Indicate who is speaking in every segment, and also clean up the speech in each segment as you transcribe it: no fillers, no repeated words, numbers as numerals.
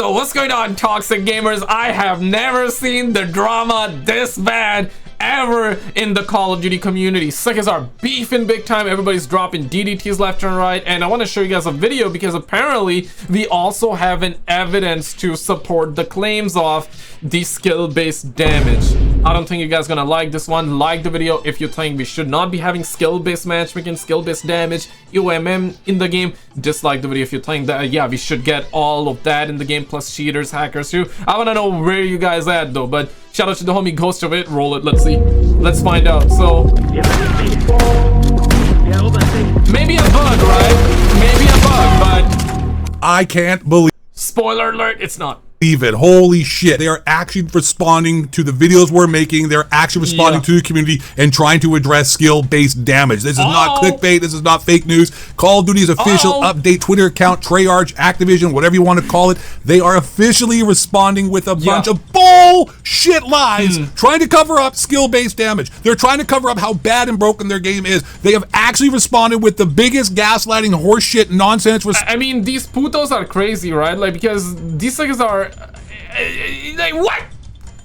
Speaker 1: Yo, what's going on, toxic gamers? I have never seen the drama this bad ever in the Call of Duty community. Suckers are beefing big time. Everybody's dropping DDTs left and right, and I want to show you guys a video because apparently we also have an evidence to support the claims of the skill-based damage. I don't think you guys gonna like this one. Like the video if you think we should not be having skill-based matchmaking, skill-based damage, UMM in the game. Dislike the video if you think that yeah, we should get all of that in the game, plus cheaters, hackers too. I want to know where you guys at though, but shout out to the homie Ghost of It. Roll it, let's see, let's find out. So maybe a bug, right? Maybe a bug, but
Speaker 2: I can't believe,
Speaker 1: spoiler alert, it's not.
Speaker 2: it. Holy shit. They are actually responding to the videos we're making. They're actually responding to the community and trying to address skill-based damage. This is not clickbait. This is not fake news. Call of Duty's official update Twitter account, Treyarch, Activision, whatever you want to call it, they are officially responding with a bunch of bullshit lies, trying to cover up skill-based damage. They're trying to cover up how bad and broken their game is. They have actually responded with the biggest gaslighting horseshit nonsense.
Speaker 1: I mean, these putos are crazy, right? Like, because these niggas are like, what?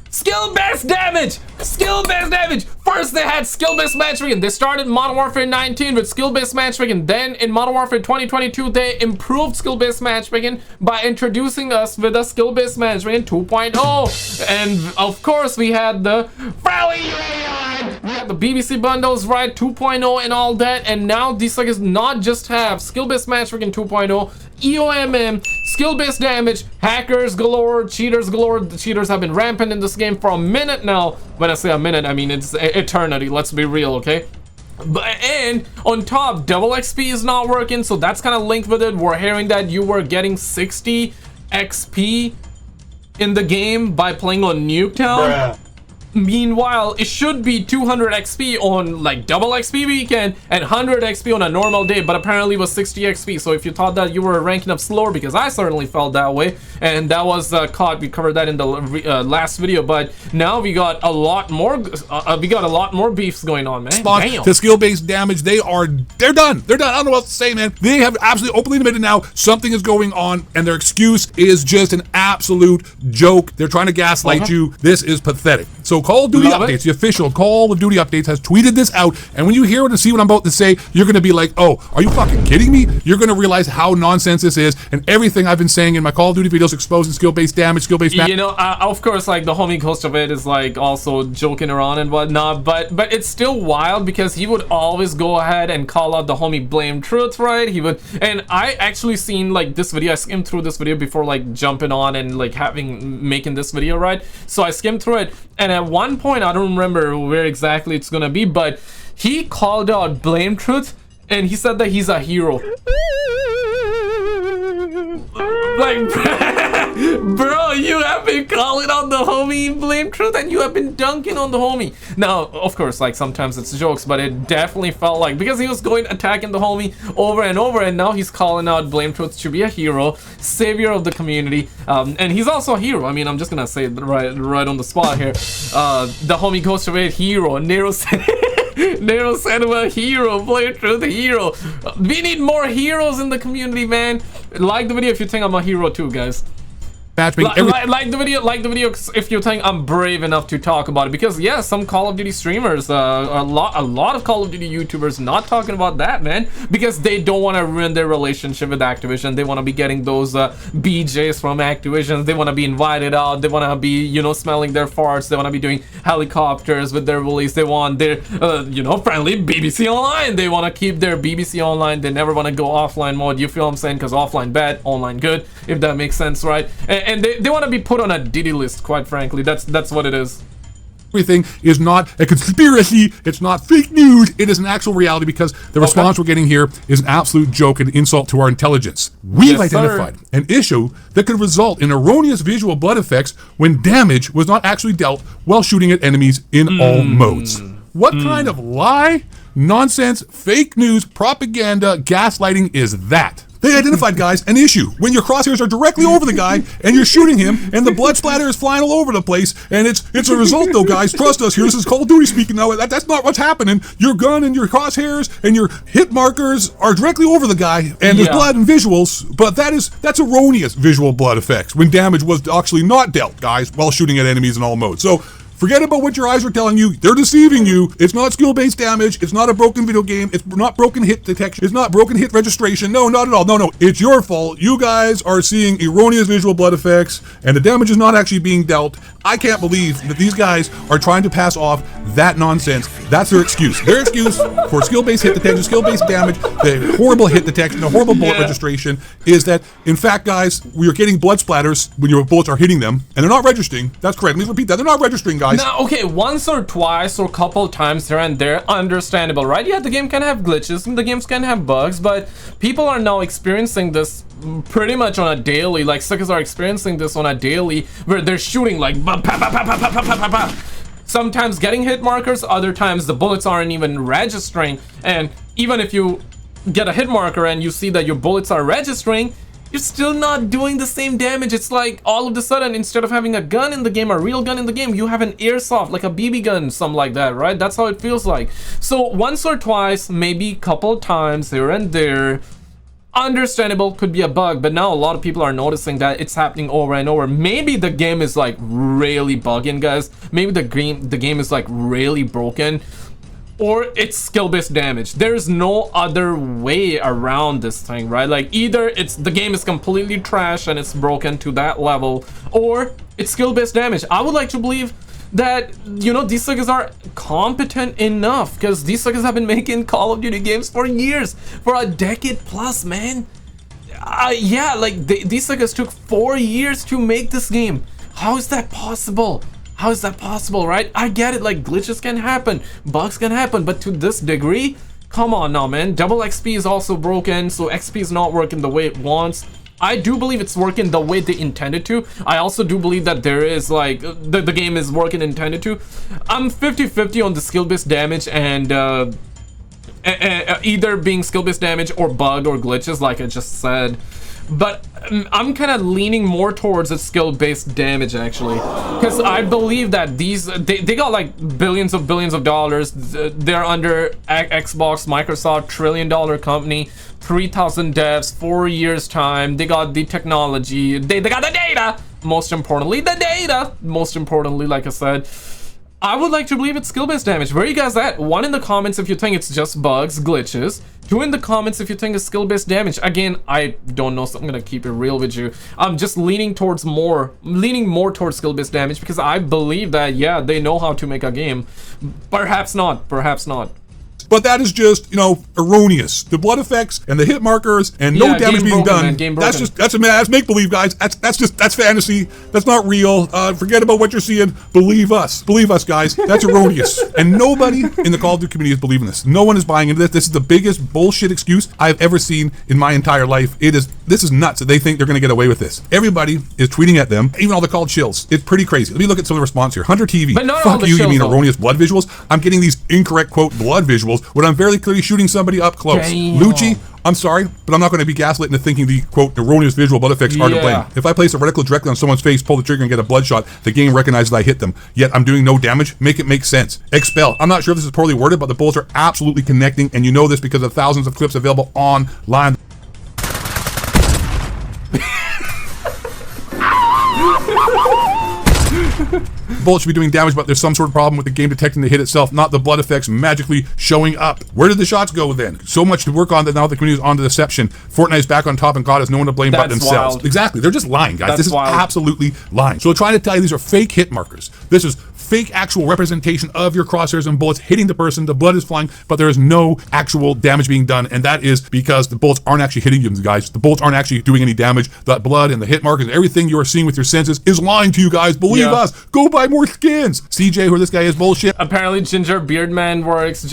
Speaker 1: Skill-based damage! Skill-based damage! First they had skill-based matchmaking. They started Modern Warfare 19 with skill-based matchmaking. Then in Modern Warfare 2022 they improved skill-based matchmaking by introducing us with a skill-based matchmaking 2.0. And of course we had the we had the BBC bundles, right? 2.0 and all that. And now these suckers not just have skill-based matchmaking 2.0, EOMM, skill-based damage, hackers galore, cheaters galore. The cheaters have been rampant in this game for a minute now. When I say a minute, I mean it's eternity. Let's be real, okay? And on top, double XP is not working, so that's kind of linked with it. We're hearing that you were getting 60 XP in the game by playing on Nuketown. Meanwhile, it should be 200 XP on like double XP weekend and 100 XP on a normal day, but apparently it was 60 XP. So if you thought that you were ranking up slower, because I certainly felt that way, and that was COD, we covered that in the last video, but now we got a lot more beefs going on, man. Damn.
Speaker 2: To skill-based damage, they're done. They're done. I don't know what else to say, man. They have absolutely openly admitted now something is going on, and their excuse is just an absolute joke. They're trying to gaslight you. This is pathetic. So Call of Duty Updates, the official Call of Duty Updates, has tweeted this out, and when you hear it and see what I'm about to say, you're going to be like, oh, are you fucking kidding me? You're going to realize how nonsense this is, and everything I've been saying in my Call of Duty videos exposing skill-based damage, skill-based
Speaker 1: you know, of course, like the homie Ghost of It is like also joking around and whatnot, but it's still wild because he would always go ahead and call out the homie Blame Truth, right? He would, and I actually seen like this video, I skimmed through this video before like jumping on and like making this video, right? So I skimmed through it, and at one point, I don't remember where exactly it's gonna be, but he called out Blame Truth and he said that he's a hero. Like, bro, you have been calling out the homie Blame Truth and you have been dunking on the homie. Now, of course, like sometimes it's jokes, but it definitely felt like, because he was going attacking the homie over and over, and now he's calling out Blame Truth to be a hero, savior of the community, and he's also a hero. I mean, I'm just gonna say it right on the spot here. The homie Ghost of It, hero. Nero Cinema, hero. Blame Truth, hero. We need more heroes in the community, man. Like the video if you think I'm a hero too, guys. Like the video if you think I'm brave enough to talk about it, because yeah, some Call of Duty streamers, a lot of Call of Duty YouTubers not talking about that, man, because they don't want to ruin their relationship with Activision. They want to be getting those BJs from Activision. They want to be invited out. They want to be, you know, smelling their farts. They want to be doing helicopters with their release. They want their you know, friendly BBC Online. They want to keep their BBC Online. They never want to go offline mode. You feel what I'm saying? Because offline bad, online good, if that makes sense, right? And they want to be put on a Diddy list, quite frankly. That's what it is.
Speaker 2: Everything is not a conspiracy. It's not fake news. It is an actual reality, because the response we're getting here is an absolute joke and insult to our intelligence. We've identified an issue that could result in erroneous visual blood effects when damage was not actually dealt while shooting at enemies in all modes. What kind of lie, nonsense, fake news, propaganda, gaslighting is that? They identified, guys, an issue. When your crosshairs are directly over the guy and you're shooting him and the blood splatter is flying all over the place, and it's a result though, guys. Trust us here. This is Call of Duty speaking now. That's not what's happening. Your gun and your crosshairs and your hit markers are directly over the guy, and there's blood and visuals, but that's erroneous visual blood effects when damage was actually not dealt, guys, while shooting at enemies in all modes. So forget about what your eyes are telling you. They're deceiving you. It's not skill-based damage. It's not a broken video game. It's not broken hit detection. It's not broken hit registration. No, not at all. No. It's your fault. You guys are seeing erroneous visual blood effects, and the damage is not actually being dealt. I can't believe that these guys are trying to pass off that nonsense. That's their excuse. Their excuse for skill-based hit detection, skill-based damage, the horrible hit detection, the horrible bullet registration is that, in fact, guys, we are getting blood splatters when your bullets are hitting them, and they're not registering. That's correct. Let me repeat that. They're not registering, guys.
Speaker 1: Now, okay, once or twice or a couple times here and there, understandable, right? Yeah, the game can have glitches and the games can have bugs, but people are now experiencing this pretty much on a daily. Like, suckers are experiencing this on a daily, where they're shooting like sometimes getting hit markers, other times the bullets aren't even registering, and even if you get a hit marker and you see that your bullets are registering, you're still not doing the same damage. It's like all of a sudden, instead of having a gun in the game, a real gun in the game, you have an airsoft, like a BB gun, something like that, right? That's how it feels like. So once or twice, maybe a couple times here and there, understandable, could be a bug, but now a lot of people are noticing that it's happening over and over. Maybe the game is like really bugging, guys. Maybe the game is like really broken, or it's skill-based damage. There's no other way around this thing, right? Like, either it's the game is completely trash and it's broken to that level, or it's skill-based damage. I would like to believe that, you know, these suckers are competent enough, because these suckers have been making Call of Duty games for years, for a decade plus, man. Yeah, like these suckers took 4 years to make this game. How is that possible? How is that possible, right? I get it, like, glitches can happen, bugs can happen, but to this degree? Come on now, man. Double XP is also broken, so XP is not working the way it wants. I do believe it's working the way they intended to. I also do believe that there is, like, the game is working intended to. I'm 50-50 on the skill-based damage and either being skill-based damage or bug or glitches, like I just said. But I'm kind of leaning more towards a skill-based damage, actually, because I believe that they got like billions of dollars. They're under Xbox, Microsoft, $1 trillion company, 3,000 devs, 4 years time. They got the technology, they got the data. Most importantly, like I said, I would like to believe it's skill-based damage. Where are you guys at? 1 in the comments if you think it's just bugs, glitches. 2 in the comments if you think it's skill-based damage. Again, I don't know, so I'm gonna keep it real with you. I'm just leaning more towards skill-based damage, because I believe that, yeah, they know how to make a game. Perhaps not.
Speaker 2: But that is just, you know, erroneous. The blood effects and the hit markers and no damage being done. That's make-believe, guys. That's fantasy. That's not real. Forget about what you're seeing. Believe us, guys. That's erroneous. And nobody in the Call of Duty community is believing this. No one is buying into this. This is the biggest bullshit excuse I've ever seen in my entire life. This is nuts that they think they're going to get away with this. Everybody is tweeting at them, even all the called chills. It's pretty crazy. Let me look at some of the response here. Hunter TV.
Speaker 1: But not
Speaker 2: fuck
Speaker 1: all the
Speaker 2: you.
Speaker 1: chills,
Speaker 2: You mean
Speaker 1: though.
Speaker 2: erroneous blood visuals? I'm getting these incorrect quote blood visuals when I'm very clearly shooting somebody up close.
Speaker 1: Damn.
Speaker 2: Lucci, I'm sorry, but I'm not going to be gaslit into thinking the quote erroneous visual blood effects are to blame. If I place a reticle directly on someone's face, pull the trigger and get a bloodshot, the game recognizes I hit them, yet I'm doing no damage. Make it make sense. Expel. I'm not sure if this is poorly worded, but the bullets are absolutely connecting, and you know this because of thousands of clips available online. Bullets should be doing damage, but there's some sort of problem with the game detecting the hit itself, not the blood effects magically showing up. Where did the shots go then? So much to work on that now the community is on to deception. Fortnite is back on top and God has no one to blame but themselves.
Speaker 1: Wild.
Speaker 2: Exactly. They're just lying, guys.
Speaker 1: That's
Speaker 2: This is
Speaker 1: wild.
Speaker 2: absolutely lying. So they're trying to tell you these are fake hit markers. This is fake actual representation of your crosshairs and bullets hitting the person. The blood is flying, but there is no actual damage being done, and that is because the bullets aren't actually hitting you, guys. The bullets aren't actually doing any damage. That blood and the hit markers and everything you are seeing with your senses is lying to you guys. Believe us. Go buy more skins. CJ, who this guy is, bullshit.
Speaker 1: Apparently Ginger Beardman works,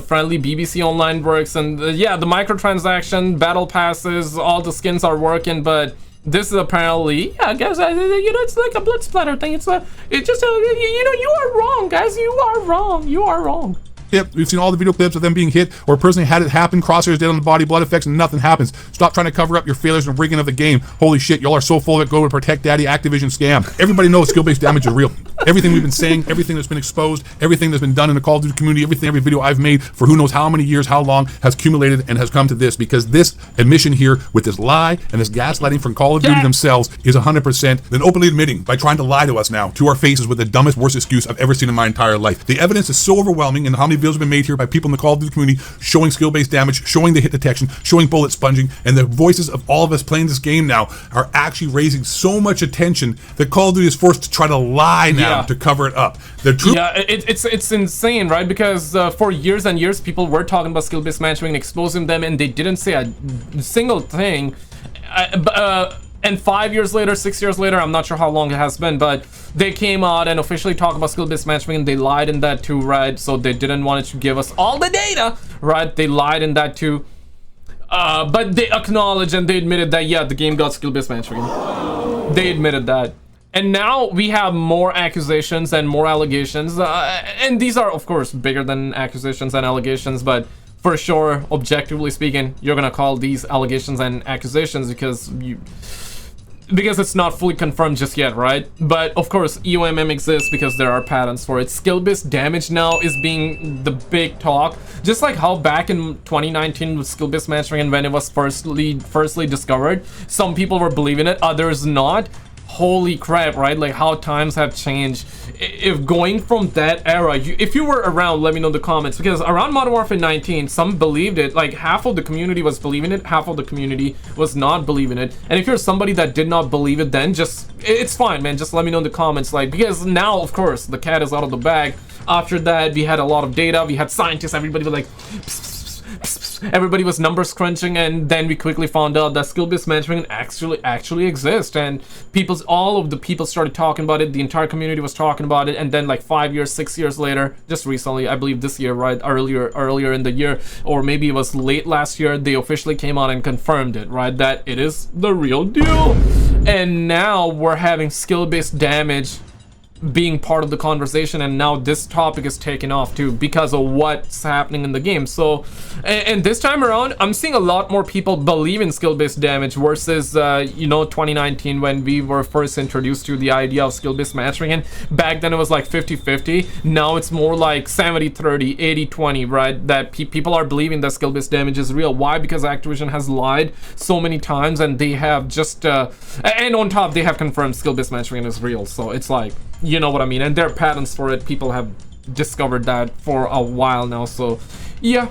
Speaker 1: Friendly BBC Online works, and yeah, the microtransaction, battle passes, all the skins are working, but this is apparently, yeah, guys, you know, it's like a blood splatter thing. It's just, you know, you are wrong, guys. You are wrong.
Speaker 2: hit. We've seen all the video clips of them being hit or personally had it happen. Crosshairs dead on the body, blood effects, and nothing happens. Stop trying to cover up your failures and rigging of the game. Holy shit, y'all are so full of it. Go to Protect Daddy Activision scam. Everybody knows skill-based damage is real. Everything we've been saying, everything that's been exposed, everything that's been done in the Call of Duty community, every video I've made for who knows how many years, how long, has accumulated and has come to this, because this admission here with this lie and this gaslighting from Call of Duty themselves is 100% then openly admitting by trying to lie to us now to our faces with the dumbest, worst excuse I've ever seen in my entire life. The evidence is so overwhelming, and how many videos have been made here by people in the Call of Duty community showing skill-based damage, showing the hit detection, showing bullet sponging, and the voices of all of us playing this game now are actually raising so much attention that Call of Duty is forced to try to lie now to cover it up. The truth.
Speaker 1: Yeah, it's insane, right? Because for years and years, people were talking about skill-based matchmaking and exposing them, and they didn't say a single thing. And 5 years later, 6 years later, I'm not sure how long it has been, but they came out and officially talked about skill-based matchmaking. They lied in that too, right? So they didn't want to give us all the data, right? They lied in that too. But they acknowledged and they admitted that, yeah, the game got skill-based matchmaking. They admitted that. And now we have more accusations and more allegations. And these are, of course, bigger than accusations and allegations, but for sure, objectively speaking, you're gonna call these allegations and accusations because it's not fully confirmed just yet, right? But of course, EOMM exists because there are patents for it. Skill-based damage now is being the big talk, just like how back in 2019 with skill-based matchmaking, when it was firstly discovered, some people were believing it, others not. Holy crap, right? Like how times have changed. If going from that era, if you were around, let me know in the comments, because around Modern Warfare 19, some believed it, like half of the community was believing it, half of the community was not believing it. And if you're somebody that did not believe it, then just, it's fine, man, just let me know in the comments, like, because now, of course, the cat is out of the bag. After that, we had a lot of data, we had scientists, everybody was like, pss, pss, everybody was numbers crunching, and then we quickly found out that skill-based matchmaking actually exists, and all of the people started talking about it, the entire community was talking about it, and then like 5 years, 6 years later, just recently, I believe this year, right, earlier in the year, or maybe it was late last year, they officially came out and confirmed it, right, that it is the real deal. And now we're having skill-based damage being part of the conversation, and now this topic is taken off too because of what's happening in the game. So and this time around, I'm seeing a lot more people believe in skill-based damage versus 2019 when we were first introduced to the idea of skill-based matchmaking. Back then it was like 50-50. Now it's more like 70-30, 80-20, right? That people are believing that skill-based damage is real. Why? Because Activision has lied so many times, and they have just and on top they have confirmed skill-based matchmaking is real. So it's like, you know what I mean, and there are patents for it. People have discovered that for a while now. So yeah.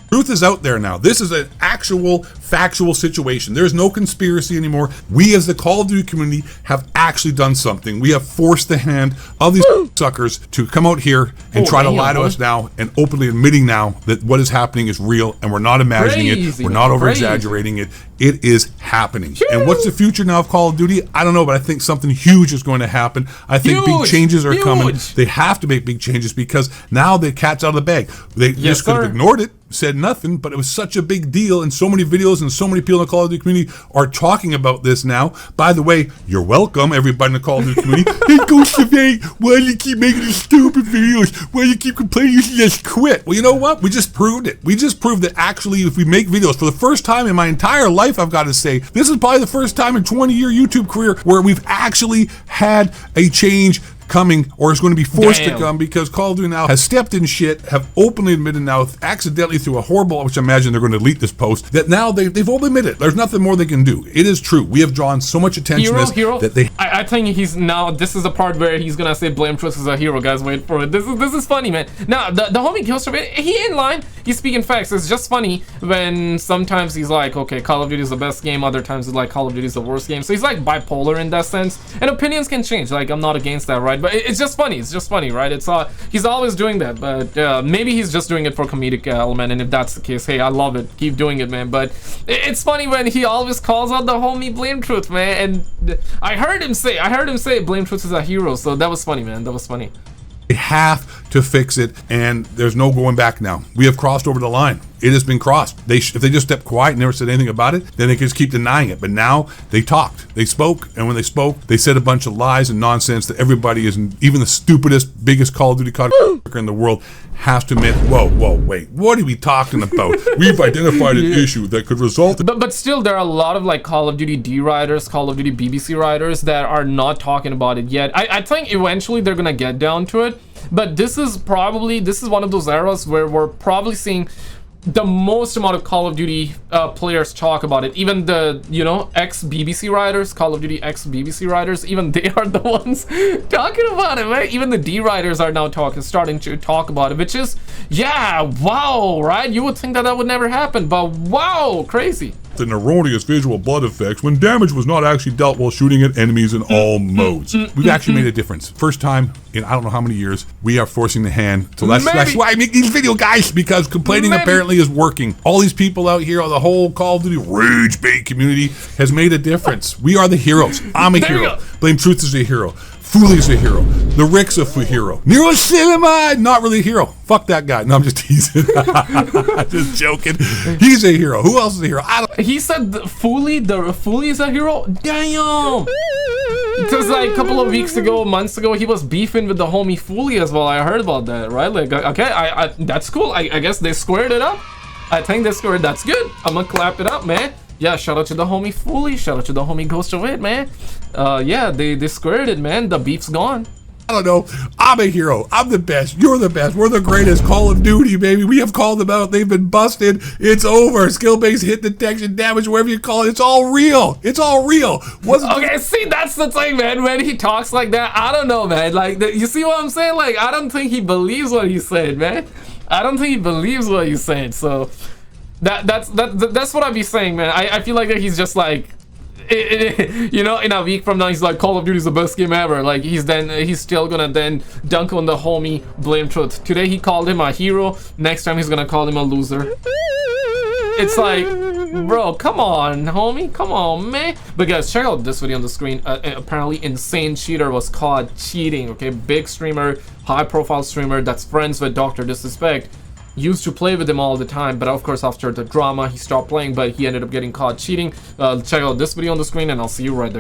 Speaker 2: Truth is out there now. This is an actual factual situation. There's no conspiracy anymore. We as the Call of Duty community have actually done something. We have forced the hand of these suckers to come out here and try to lie to us now, and openly admitting now that what is happening is real, and we're not imagining it. We're not over exaggerating it. It is happening. And what's the future now of Call of Duty? I don't know, but I think something huge is going to happen. I think big changes are coming. They have to make big changes because now the cat's out of the bag. They just could have ignored it, said nothing, but it was such a big deal, and so many videos and so many people in the Call of Duty community are talking about this now. By the way, you're welcome, everybody in the Call of Duty community. Hey, Ghost of Eight, why do you keep making these stupid videos? Why do you keep complaining? You should just quit. Well, you know what? We just proved it. We just proved that actually, if we make videos for the first time in my entire life, I've got to say, this is probably the first time in 20-year YouTube career where we've actually had a change coming, or is going to be forced to come, because Call of Duty now has stepped in shit, have openly admitted now, accidentally through a horrible, which I imagine they're going to delete this post, that now they've all admitted it. There's nothing more they can do. It is true. We have drawn so much attention to this that they...
Speaker 1: I think he's now, this is the part where he's going to say Blame Truth is a hero, guys. Wait for it. This is funny, man. Now, the homie Killster, he in line, he's speaking facts. It's just funny when sometimes he's like, okay, Call of Duty is the best game, other times he's like, Call of Duty is the worst game. So he's like bipolar in that sense, and opinions can change. Like, I'm not against that, right? But it's just funny. It's just funny, right? It's he's always doing that, but maybe he's just doing it for comedic element. And if that's the case, hey, I love it. Keep doing it, man. But it's funny when he always calls out the homie Blame Truth, man. And I heard him say Blame Truth is a hero. So that was funny, man. That was funny.
Speaker 2: They have to fix it, and there's no going back now. We have crossed over the line. it has been crossed. If they just stepped quiet and never said anything about it, then they could just keep denying it. But now they talked, they spoke, and when they spoke, they said a bunch of lies and nonsense that everybody is, even the stupidest, biggest Call of Duty COD in the world has to admit, whoa, wait, what are we talking about? We've identified an issue that could result in...
Speaker 1: But still, there are a lot of like Call of Duty D writers, Call of Duty BBC writers that are not talking about it yet. I think eventually they're gonna get down to it, but this is one of those eras where we're probably seeing the most amount of Call of Duty players talk about it. Even the, you know, ex-BBC writers, Call of Duty ex-BBC writers, even they are the ones talking about it, right? Even the D writers are now starting to talk about it, which is, yeah, wow, right? You would think that would never happen, but wow, crazy.
Speaker 2: An erroneous visual blood effects when damage was not actually dealt while shooting at enemies in all modes. We've actually made a difference. First time in I don't know how many years, we are forcing the hand. So that's why I make these video, guys, because complaining apparently is working. All these people out here, the whole Call of Duty rage bait community has made a difference. We are the heroes. I'm a hero. Blame Truth is a hero. Fooley's a hero. The Rick's a hero. Nero Cinema, not really a hero. Fuck that guy. No, I'm just teasing. Just joking. He's a hero. Who else is a hero?
Speaker 1: He said the Fooley is a hero? Damn! Because like a couple of weeks ago, months ago, he was beefing with the homie Fooley as well. I heard about that, right? Like, okay, that's cool. I guess they squared it up. I think they squared. That's good. I'm gonna clap it up, man. Yeah, shout out to the homie Fooley. Shout out to the homie Ghost of It, man. Yeah, they squared it, man. The beef's gone.
Speaker 2: I don't know. I'm a hero. I'm the best. You're the best. We're the greatest. Call of Duty, baby. We have called them out. They've been busted. It's over. Skill-based hit detection, damage, whatever you call it. It's all real. It's all real.
Speaker 1: Okay, see, that's the thing, man. When he talks like that, I don't know, man. Like, you see what I'm saying? Like, I don't think he believes what he's saying, man. I don't think he believes what he's saying. So that's what I'd be saying, man. I feel like that he's just like, you know, in a week from now, he's like, Call of Duty is the best game ever. Like, he's still gonna then dunk on the homie Blame Truth. Today he called him a hero. Next time he's gonna call him a loser. It's like, bro, come on, homie, come on, man. But guys, check out this video on the screen. Apparently, insane cheater was caught cheating. Okay, big streamer, high-profile streamer that's friends with DrDisrespect. Used to play with him all the time, but of course after the drama he stopped playing, but he ended up getting caught cheating. Check out this video on the screen and I'll see you right there.